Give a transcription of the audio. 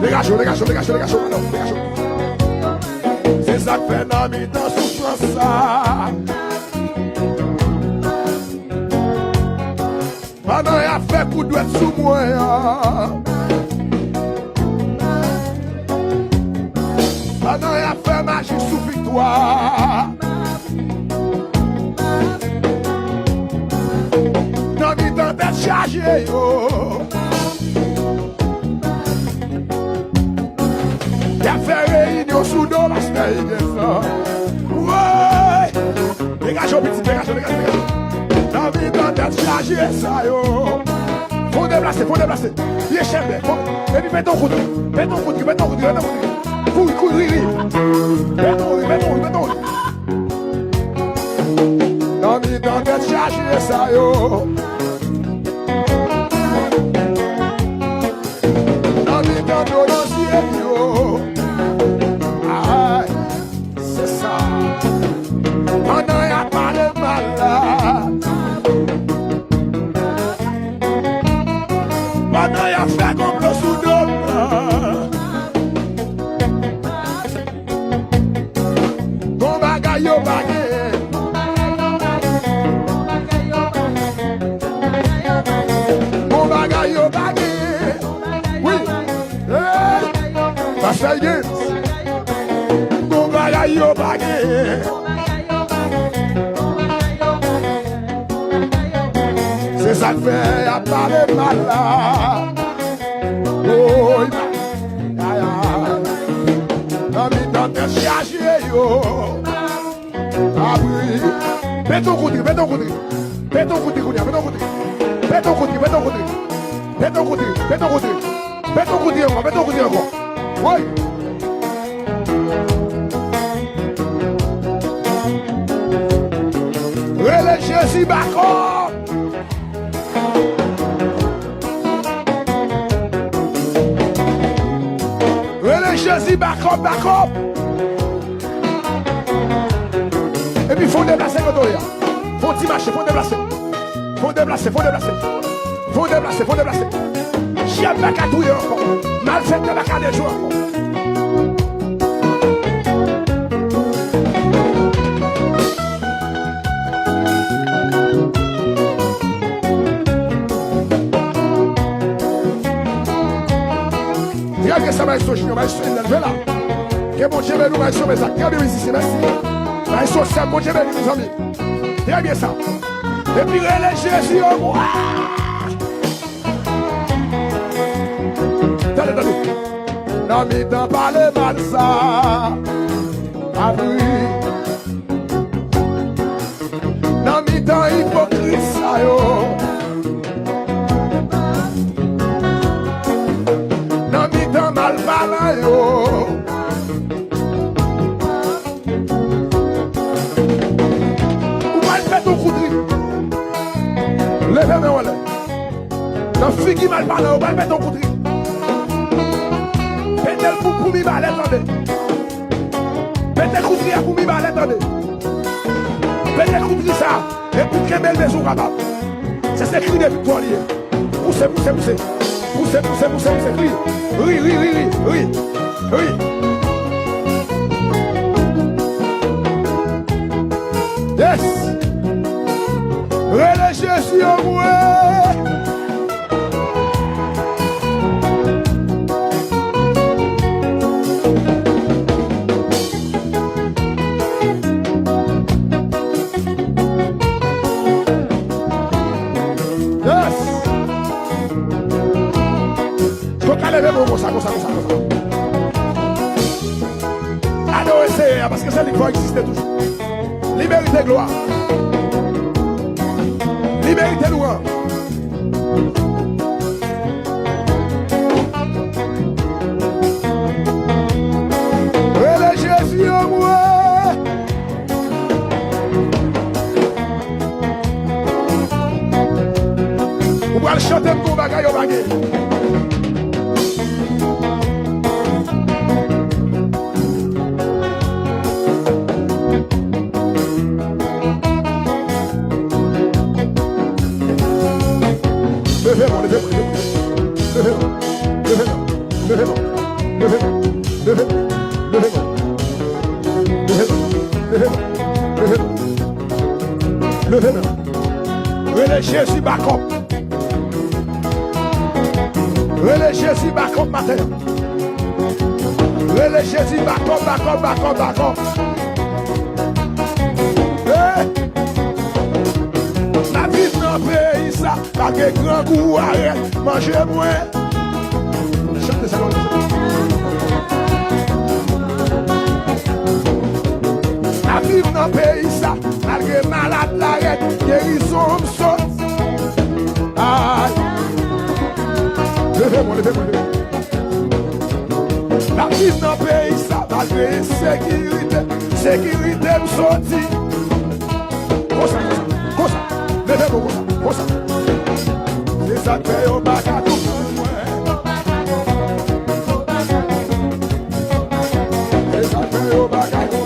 Dégagez, dégagez, dégagez, dégagez, dégagez. C'est ça que fait dans mi dans souffrance ça. Pendant y'a fait coup d'ouette sous moi. Pendant y'a fait magie sous victoire. Dans mi dans tête chargée yo. Y'a fait réunion sous dos la semaine de ça. Ouais. Dégagez, petit, dégagez, dégagez. Dans mi dans tête chargée ça yo. Faut déplacer, faut déplacer. Viens chef, et puis mets ton coup, mets ton coup, mets ton coup, mets ton coup. Couille, couille, oui, oui. Mets ton coup, mets ton coup, mets ton coup. Dans mi dans tête chargée ça yo. Dans mi dans nos dossiers yo. C'est ça. Pendant y'a pas de mal là. Pendant y'a fait comme le sous-dôme. Ton bagay yo bagay. Ton bagay yo bagay. Oui. Ça fait bien. Ton bagay yo bagay. C'est ça que fait, y'a pas de mal là. Oh, dans mi dans tes chargés yo. Ah oui. Mets ton côté, mets ton côté. Mets ton côté, mets ton côté. Mets ton côté, mets ton côté. Mets ton côté, mets ton côté. Mets ton côté encore, mets ton côté encore. Oui. Relais Jésus Bacon. Jésus, backup, backup. Et puis il faut déplacer le dos. Faut t'y marcher, faut déplacer. Faut déplacer, faut déplacer. Faut déplacer, faut déplacer. Chien pas qu'à touiller encore. Mal fait de la carte des jours encore. Regarde que ça va être sauvé, va être élevé là. Que mon Dieu nous va sauver ça. Regardez ici, merci. Va être sauvé, mon Dieu mes amis. Regarde bien ça. Et puis relais Jésus au bois. Attendez, attendez. Non, mais t'en parle mal ça. Ah oui. Non, mais t'en hypocrite ça yo. Mal parlant yo. Ou mal fait ton coup de riz. Levez mes wallet. Dans fille qui mal parlant, ou mal fait ton coup de riz. Pétel pour mi balai, attendez. Pétel coup de riz pour mi balai, attendez. Pétel coup de riz ça. Et pour qu'elle belle maison capable. C'est ce cri de victoire lié. Poussez, poussez, poussez. Poussez, poussez, poussez, poussez. Oui, oui, oui, oui, oui, oui. Yes. Relais Jésus au bout. Yes. Comme ça. Adorez, parce que c'est l'histoire existe toujours. Liberté, gloire. Liberté, louange. Relais Jésus au moi. Vous pouvez chanter pour bagaille au bagaille. Levez-moi. Relais Jésus backup. Relais Jésus backup matin. Relais Jésus backup. La vie dans le pays, ça, pas que grand goût arrête, mangez moins. Chantez ça. La vie dans le pays, ça, malgré malade l'arrête, guérison me saute. Aïe. Levez-moi. La vie dans le pays, ça, malgré sécurité me saute. Cosa. Levez-moi, cosa. C'est ça que fait au bagage. C'est ça que fait au bagage.